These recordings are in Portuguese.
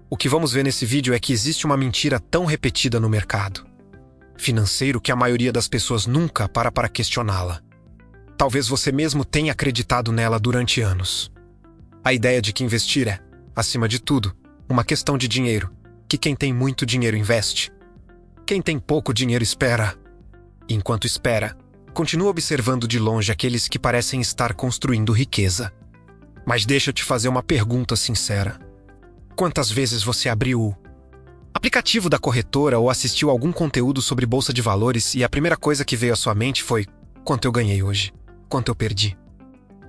O que vamos ver nesse vídeo é que existe uma mentira tão repetida no mercado financeiro que a maioria das pessoas nunca para questioná-la. Talvez você mesmo tenha acreditado nela durante anos. A ideia de que investir é, acima de tudo, uma questão de dinheiro, que quem tem muito dinheiro investe. Quem tem pouco dinheiro espera. E enquanto espera, continua observando de longe aqueles que parecem estar construindo riqueza. Mas deixa eu te fazer uma pergunta sincera. Quantas vezes você abriu o aplicativo da corretora ou assistiu algum conteúdo sobre bolsa de valores e a primeira coisa que veio à sua mente foi: quanto eu ganhei hoje? Quanto eu perdi?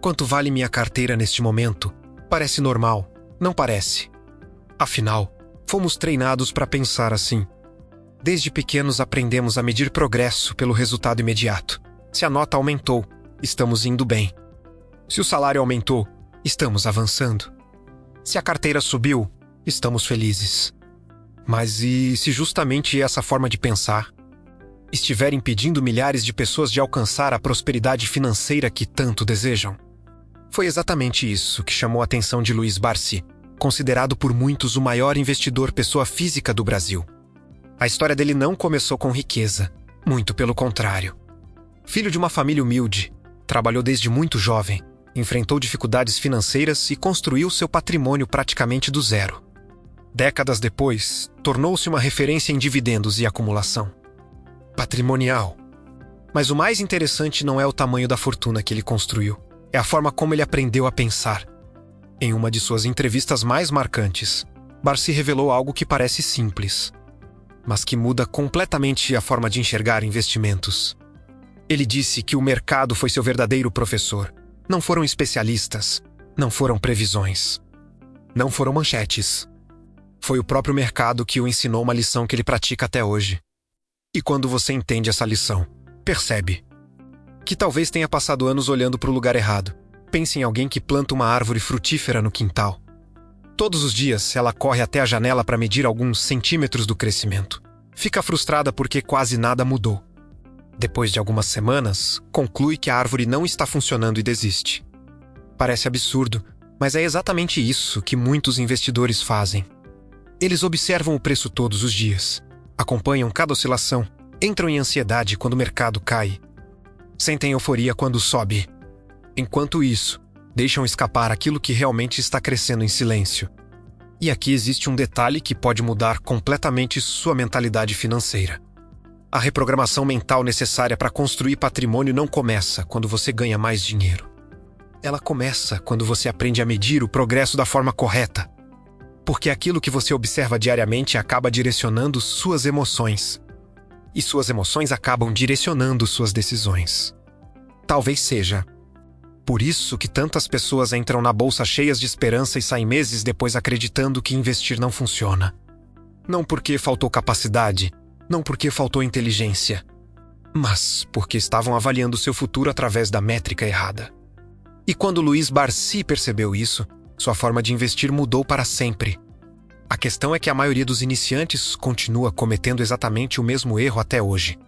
Quanto vale minha carteira neste momento? Parece normal, não parece? Afinal, fomos treinados para pensar assim. Desde pequenos aprendemos a medir progresso pelo resultado imediato. Se a nota aumentou, estamos indo bem. Se o salário aumentou, estamos avançando. Se a carteira subiu, estamos felizes. Mas e se justamente essa forma de pensar estiver impedindo milhares de pessoas de alcançar a prosperidade financeira que tanto desejam? Foi exatamente isso que chamou a atenção de Luiz Barsi, considerado por muitos o maior investidor pessoa física do Brasil. A história dele não começou com riqueza, muito pelo contrário. Filho de uma família humilde, trabalhou desde muito jovem, enfrentou dificuldades financeiras e construiu seu patrimônio praticamente do zero. Décadas depois, tornou-se uma referência em dividendos e acumulação patrimonial. Mas o mais interessante não é o tamanho da fortuna que ele construiu, é a forma como ele aprendeu a pensar. Em uma de suas entrevistas mais marcantes, Barsi revelou algo que parece simples, mas que muda completamente a forma de enxergar investimentos. Ele disse que o mercado foi seu verdadeiro professor. Não foram especialistas, não foram previsões, não foram manchetes. Foi o próprio mercado que o ensinou uma lição que ele pratica até hoje. E quando você entende essa lição, percebe que talvez tenha passado anos olhando para o lugar errado. Pense em alguém que planta uma árvore frutífera no quintal. Todos os dias ela corre até a janela para medir alguns centímetros do crescimento. Fica frustrada porque quase nada mudou. Depois de algumas semanas, conclui que a árvore não está funcionando e desiste. Parece absurdo, mas é exatamente isso que muitos investidores fazem. Eles observam o preço todos os dias, acompanham cada oscilação, entram em ansiedade quando o mercado cai, sentem euforia quando sobe. Enquanto isso, deixam escapar aquilo que realmente está crescendo em silêncio. E aqui existe um detalhe que pode mudar completamente sua mentalidade financeira. A reprogramação mental necessária para construir patrimônio não começa quando você ganha mais dinheiro. Ela começa quando você aprende a medir o progresso da forma correta. Porque aquilo que você observa diariamente acaba direcionando suas emoções. E suas emoções acabam direcionando suas decisões. Talvez seja por isso que tantas pessoas entram na bolsa cheias de esperança e saem meses depois acreditando que investir não funciona. Não porque faltou capacidade, não porque faltou inteligência, mas porque estavam avaliando seu futuro através da métrica errada. E quando Luiz Barsi percebeu isso, sua forma de investir mudou para sempre. A questão é que a maioria dos iniciantes continua cometendo exatamente o mesmo erro até hoje.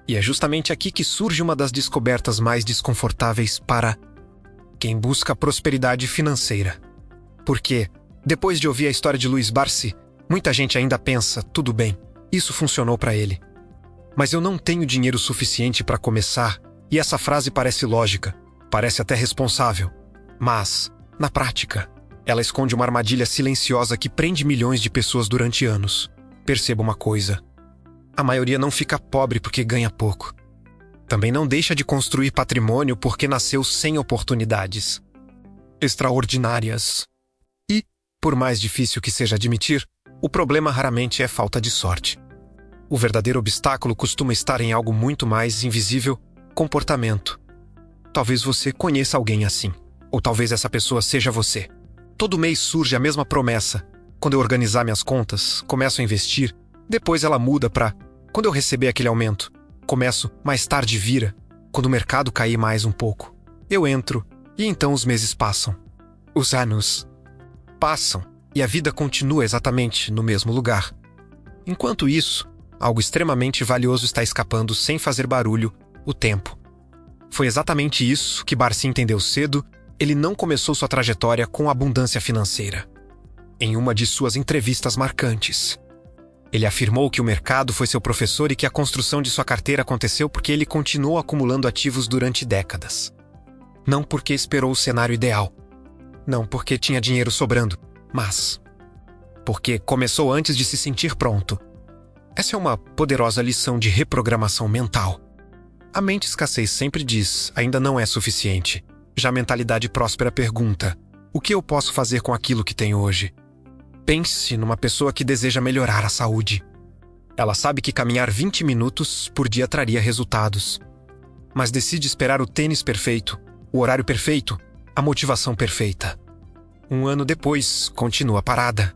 E é justamente aqui que surge uma das descobertas mais desconfortáveis para quem busca prosperidade financeira. Porque, depois de ouvir a história de Luiz Barsi, muita gente ainda pensa: tudo bem, isso funcionou para ele. Mas eu não tenho dinheiro suficiente para começar, e essa frase parece lógica, parece até responsável. Mas, na prática, ela esconde uma armadilha silenciosa que prende milhões de pessoas durante anos. Perceba uma coisa: a maioria não fica pobre porque ganha pouco. Também não deixa de construir patrimônio porque nasceu sem oportunidades extraordinárias. E, por mais difícil que seja admitir, o problema raramente é falta de sorte. O verdadeiro obstáculo costuma estar em algo muito mais invisível: comportamento. Talvez você conheça alguém assim, ou talvez essa pessoa seja você. Todo mês surge a mesma promessa: quando eu organizar minhas contas, começo a investir, depois ela muda para: quando eu receber aquele aumento, começo, mais tarde vira, quando o mercado cair mais um pouco, eu entro, e então os meses passam. Os anos passam, e a vida continua exatamente no mesmo lugar. Enquanto isso, algo extremamente valioso está escapando sem fazer barulho: o tempo. Foi exatamente isso que Barsi entendeu cedo. Ele não começou sua trajetória com abundância financeira. em uma de suas entrevistas marcantes. Ele afirmou que o mercado foi seu professor e que a construção de sua carteira aconteceu porque ele continuou acumulando ativos durante décadas. Não porque esperou o cenário ideal. Não porque tinha dinheiro sobrando, mas porque começou antes de se sentir pronto. Essa é uma poderosa lição de reprogramação mental. A mente escassez sempre diz, ainda não é suficiente. Já a mentalidade próspera pergunta, o que eu posso fazer com aquilo que tenho hoje? Pense numa pessoa que deseja melhorar a saúde. Ela sabe que caminhar 20 minutos por dia traria resultados. Mas decide esperar o tênis perfeito, o horário perfeito, a motivação perfeita. Um ano depois, continua parada.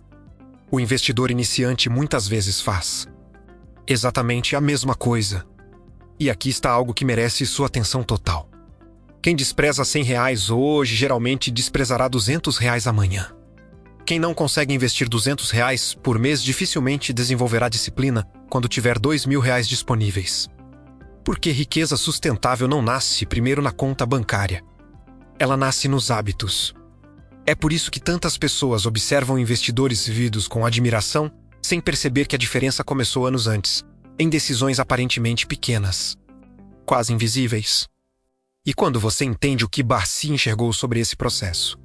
O investidor iniciante muitas vezes faz exatamente a mesma coisa. E aqui está algo que merece sua atenção total. Quem despreza R$100 hoje, geralmente desprezará R$200 amanhã. Quem não consegue investir R$200 por mês dificilmente desenvolverá disciplina quando tiver R$2.000 disponíveis. Porque riqueza sustentável não nasce primeiro na conta bancária. Ela nasce nos hábitos. É por isso que tantas pessoas observam investidores vividos com admiração, sem perceber que a diferença começou anos antes, em decisões aparentemente pequenas, quase invisíveis. E quando você entende o que Barsi enxergou sobre esse processo,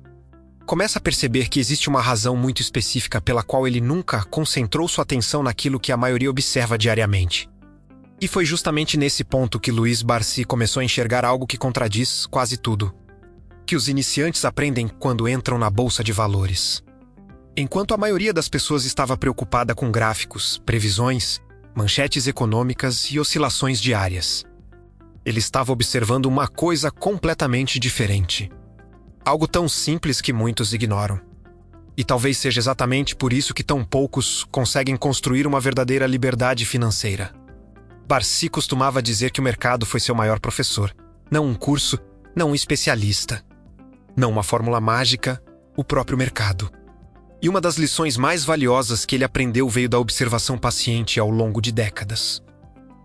começa a perceber que existe uma razão muito específica pela qual ele nunca concentrou sua atenção naquilo que a maioria observa diariamente. E foi justamente nesse ponto que Luiz Barsi começou a enxergar algo que contradiz quase tudo. Que os iniciantes aprendem quando entram na bolsa de valores. Enquanto a maioria das pessoas estava preocupada com gráficos, previsões, manchetes econômicas e oscilações diárias, ele estava observando uma coisa completamente diferente. Algo tão simples que muitos ignoram. E talvez seja exatamente por isso que tão poucos conseguem construir uma verdadeira liberdade financeira. Barsi costumava dizer que o mercado foi seu maior professor. Não um curso, não um especialista. Não uma fórmula mágica, o próprio mercado. E uma das lições mais valiosas que ele aprendeu veio da observação paciente ao longo de décadas.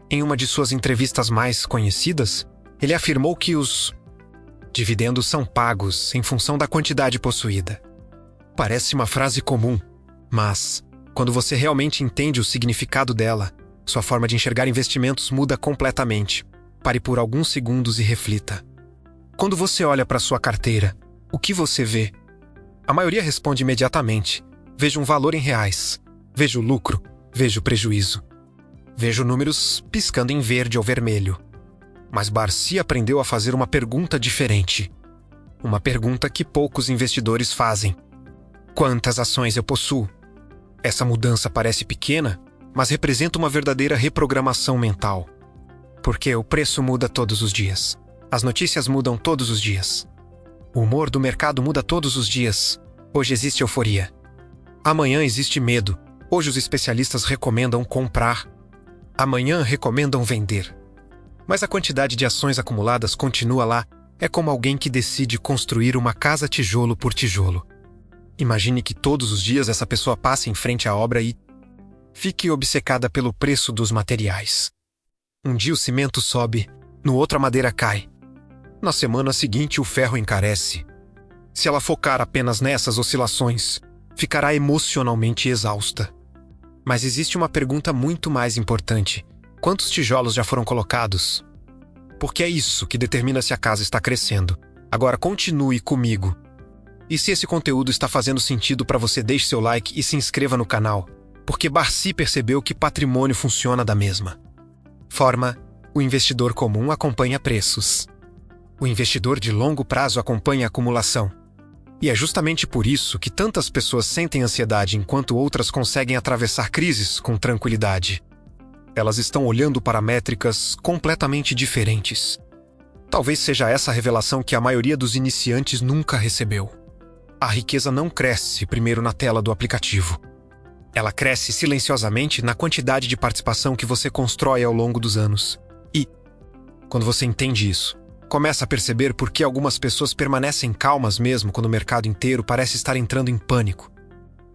Em uma de suas entrevistas mais conhecidas, ele afirmou que os dividendos são pagos em função da quantidade possuída. Parece uma frase comum, mas, quando você realmente entende o significado dela, sua forma de enxergar investimentos muda completamente. Pare por alguns segundos e reflita. Quando você olha para sua carteira, o que você vê? A maioria responde imediatamente. Vejo um valor em reais. Vejo lucro. Vejo prejuízo. Vejo números piscando em verde ou vermelho. Mas Barsi aprendeu a fazer uma pergunta diferente. Uma pergunta que poucos investidores fazem. Quantas ações eu possuo? Essa mudança parece pequena, mas representa uma verdadeira reprogramação mental. Porque o preço muda todos os dias. As notícias mudam todos os dias. O humor do mercado muda todos os dias. Hoje existe euforia. Amanhã existe medo. Hoje os especialistas recomendam comprar. Amanhã recomendam vender. Mas a quantidade de ações acumuladas continua lá. É como alguém que decide construir uma casa tijolo por tijolo. Imagine que todos os dias essa pessoa passe em frente à obra e fique obcecada pelo preço dos materiais. Um dia o cimento sobe, no outro a madeira cai. Na semana seguinte o ferro encarece. Se ela focar apenas nessas oscilações, ficará emocionalmente exausta. Mas existe uma pergunta muito mais importante. Quantos tijolos já foram colocados? Porque é isso que determina se a casa está crescendo. Agora continue comigo. E se esse conteúdo está fazendo sentido para você, deixe seu like e se inscreva no canal. Porque Barsi percebeu que patrimônio funciona da mesma forma. O investidor comum acompanha preços. O investidor de longo prazo acompanha a acumulação. E é justamente por isso que tantas pessoas sentem ansiedade enquanto outras conseguem atravessar crises com tranquilidade. Elas estão olhando para métricas completamente diferentes. Talvez seja essa a revelação que a maioria dos iniciantes nunca recebeu. A riqueza não cresce primeiro na tela do aplicativo. Ela cresce silenciosamente na quantidade de participação que você constrói ao longo dos anos. E, quando você entende isso, começa a perceber por que algumas pessoas permanecem calmas mesmo quando o mercado inteiro parece estar entrando em pânico.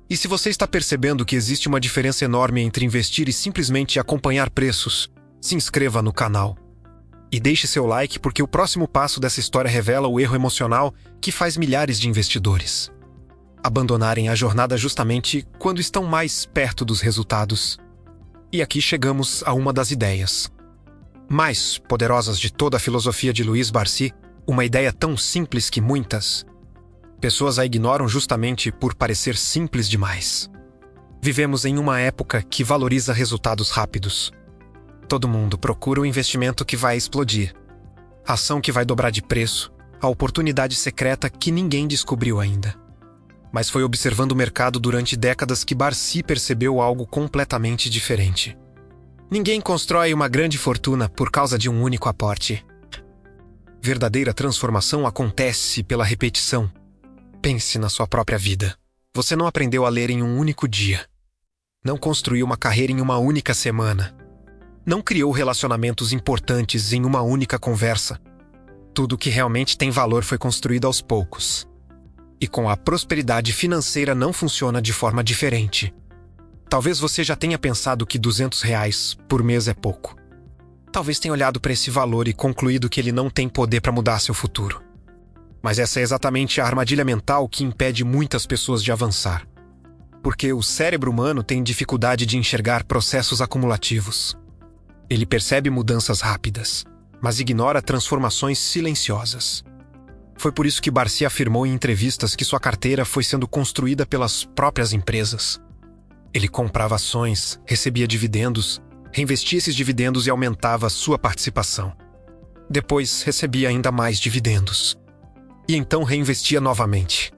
E se você está percebendo que existe uma diferença enorme entre investir e simplesmente acompanhar preços, se inscreva no canal. E deixe seu like porque o próximo passo dessa história revela o erro emocional que faz milhares de investidores. abandonarem a jornada justamente quando estão mais perto dos resultados. E aqui chegamos a uma das ideias mais poderosas de toda a filosofia de Luiz Barsi, uma ideia tão simples que muitas pessoas a ignoram justamente por parecer simples demais. Vivemos em uma época que valoriza resultados rápidos. Todo mundo procura o investimento que vai explodir, a ação que vai dobrar de preço, a oportunidade secreta que ninguém descobriu ainda. Mas foi observando o mercado durante décadas que Barsi percebeu algo completamente diferente. Ninguém constrói uma grande fortuna por causa de um único aporte. Verdadeira transformação acontece pela repetição. Pense na sua própria vida. Você não aprendeu a ler em um único dia. Não construiu uma carreira em uma única semana. Não criou relacionamentos importantes em uma única conversa. Tudo que realmente tem valor foi construído aos poucos. E com a prosperidade financeira não funciona de forma diferente. Talvez você já tenha pensado que R$200 por mês é pouco. Talvez tenha olhado para esse valor e concluído que ele não tem poder para mudar seu futuro. Mas essa é exatamente a armadilha mental que impede muitas pessoas de avançar. Porque o cérebro humano tem dificuldade de enxergar processos acumulativos. Ele percebe mudanças rápidas, mas ignora transformações silenciosas. Foi por isso que Barsi afirmou em entrevistas que sua carteira foi sendo construída pelas próprias empresas. Ele comprava ações, recebia dividendos, reinvestia esses dividendos e aumentava sua participação. Depois recebia ainda mais dividendos. E então reinvestia novamente.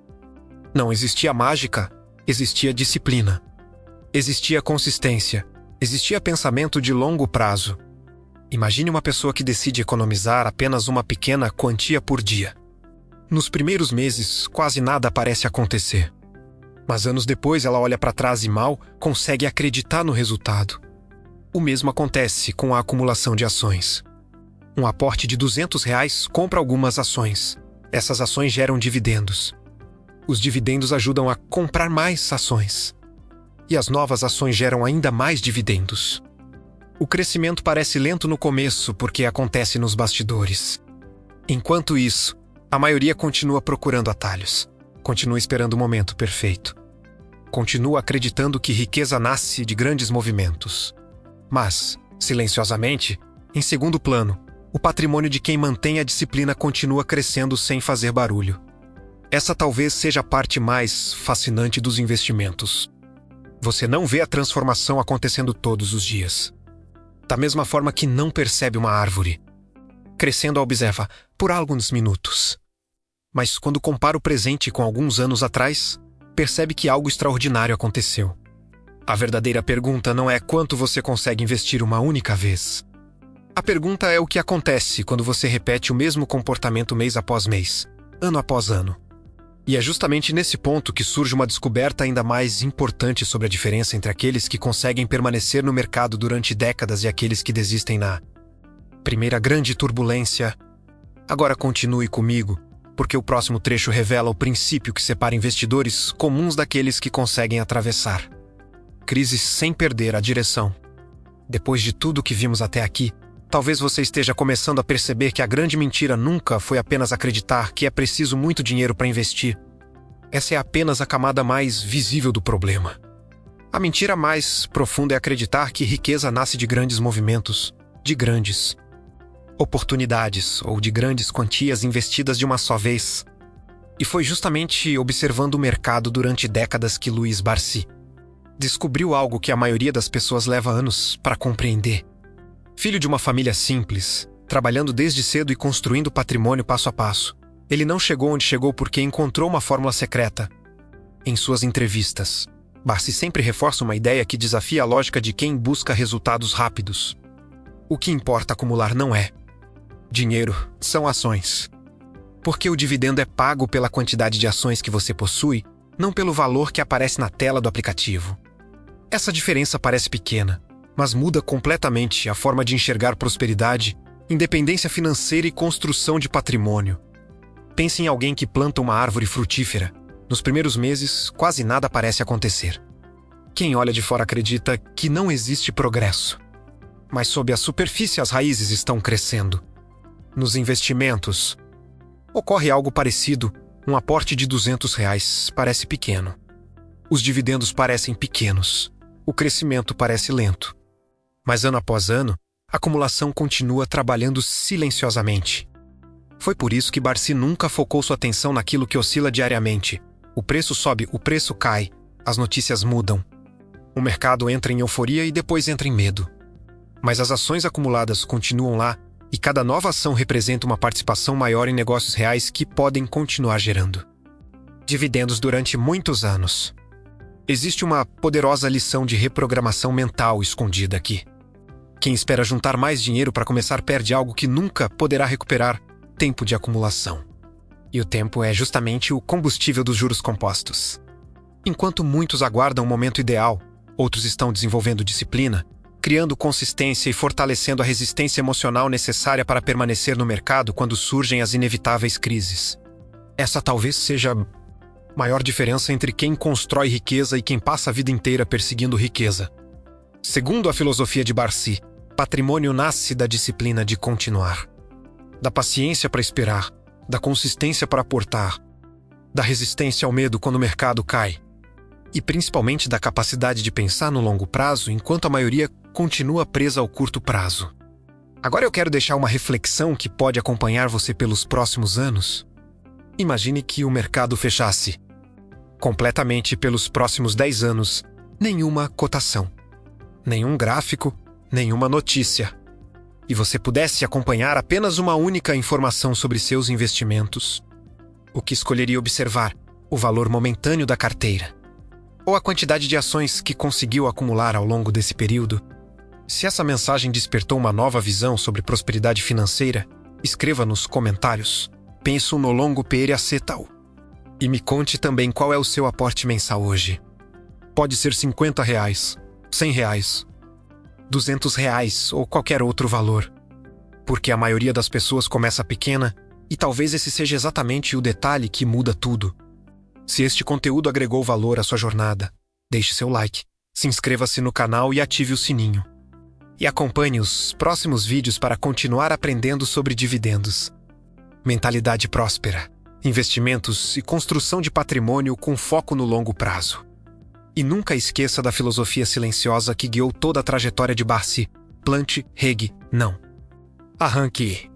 Não existia mágica, existia disciplina. Existia consistência, existia pensamento de longo prazo. Imagine uma pessoa que decide economizar apenas uma pequena quantia por dia. Nos primeiros meses, quase nada parece acontecer. Mas anos depois ela olha para trás e mal consegue acreditar no resultado. O mesmo acontece com a acumulação de ações. Um aporte de R$200 compra algumas ações. Essas ações geram dividendos. Os dividendos ajudam a comprar mais ações. E as novas ações geram ainda mais dividendos. O crescimento parece lento no começo porque acontece nos bastidores. Enquanto isso, a maioria continua procurando atalhos. Continua esperando o momento perfeito. Continua acreditando que riqueza nasce de grandes movimentos. Mas, silenciosamente, em segundo plano, o patrimônio de quem mantém a disciplina continua crescendo sem fazer barulho. Essa talvez seja a parte mais fascinante dos investimentos. Você não vê a transformação acontecendo todos os dias. Da mesma forma que não percebe uma árvore crescendo a observa por alguns minutos. Mas quando compara o presente com alguns anos atrás, percebe que algo extraordinário aconteceu. A verdadeira pergunta não é quanto você consegue investir uma única vez. A pergunta é o que acontece quando você repete o mesmo comportamento mês após mês, ano após ano. E é justamente nesse ponto que surge uma descoberta ainda mais importante sobre a diferença entre aqueles que conseguem permanecer no mercado durante décadas e aqueles que desistem na primeira grande turbulência. Agora continue comigo, porque o próximo trecho revela o princípio que separa investidores comuns daqueles que conseguem atravessar crises sem perder a direção. Depois de tudo que vimos até aqui, talvez você esteja começando a perceber que a grande mentira nunca foi apenas acreditar que é preciso muito dinheiro para investir. Essa é apenas a camada mais visível do problema. A mentira mais profunda é acreditar que riqueza nasce de grandes movimentos, de grandes oportunidades ou de grandes quantias investidas de uma só vez. E foi justamente observando o mercado durante décadas que Luiz Barsi descobriu algo que a maioria das pessoas leva anos para compreender. Filho de uma família simples, trabalhando desde cedo e construindo patrimônio passo a passo, ele não chegou onde chegou porque encontrou uma fórmula secreta. Em suas entrevistas, Barsi sempre reforça uma ideia que desafia a lógica de quem busca resultados rápidos. O que importa acumular não é dinheiro, são ações. Porque o dividendo é pago pela quantidade de ações que você possui, não pelo valor que aparece na tela do aplicativo. Essa diferença parece pequena, mas muda completamente a forma de enxergar prosperidade, independência financeira e construção de patrimônio. Pense em alguém que planta uma árvore frutífera. Nos primeiros meses, quase nada parece acontecer. Quem olha de fora acredita que não existe progresso. Mas sob a superfície as raízes estão crescendo. Nos investimentos, ocorre algo parecido. Um aporte de R$ 200 parece pequeno. Os dividendos parecem pequenos. O crescimento parece lento. Mas ano após ano, a acumulação continua trabalhando silenciosamente. Foi por isso que Barsi nunca focou sua atenção naquilo que oscila diariamente. O preço sobe, o preço cai, as notícias mudam. O mercado entra em euforia e depois entra em medo. Mas as ações acumuladas continuam lá e cada nova ação representa uma participação maior em negócios reais que podem continuar gerando dividendos durante muitos anos. Existe uma poderosa lição de reprogramação mental escondida aqui. Quem espera juntar mais dinheiro para começar perde algo que nunca poderá recuperar: tempo de acumulação. E o tempo é justamente o combustível dos juros compostos. Enquanto muitos aguardam o momento ideal, outros estão desenvolvendo disciplina, criando consistência e fortalecendo a resistência emocional necessária para permanecer no mercado quando surgem as inevitáveis crises. Essa talvez seja a maior diferença entre quem constrói riqueza e quem passa a vida inteira perseguindo riqueza. Segundo a filosofia de Barsi, patrimônio nasce da disciplina de continuar, da paciência para esperar, da consistência para aportar, da resistência ao medo quando o mercado cai, e principalmente da capacidade de pensar no longo prazo enquanto a maioria continua presa ao curto prazo. Agora eu quero deixar uma reflexão que pode acompanhar você pelos próximos anos. Imagine que o mercado fechasse completamente pelos próximos 10 anos, nenhuma cotação, nenhum gráfico, nenhuma notícia, e você pudesse acompanhar apenas uma única informação sobre seus investimentos. O que escolheria observar? O valor momentâneo da carteira? Ou a quantidade de ações que conseguiu acumular ao longo desse período? Se essa mensagem despertou uma nova visão sobre prosperidade financeira, escreva nos comentários. Penso no longo tal. E me conte também qual é o seu aporte mensal hoje. Pode ser R$50, R$100, R$200 ou qualquer outro valor. Porque a maioria das pessoas começa pequena e talvez esse seja exatamente o detalhe que muda tudo. Se este conteúdo agregou valor à sua jornada, deixe seu like, se inscreva-se no canal e ative o sininho. E acompanhe os próximos vídeos para continuar aprendendo sobre dividendos, mentalidade próspera, investimentos e construção de patrimônio com foco no longo prazo. E nunca esqueça da filosofia silenciosa que guiou toda a trajetória de Barsi: plante, regue, não arranque.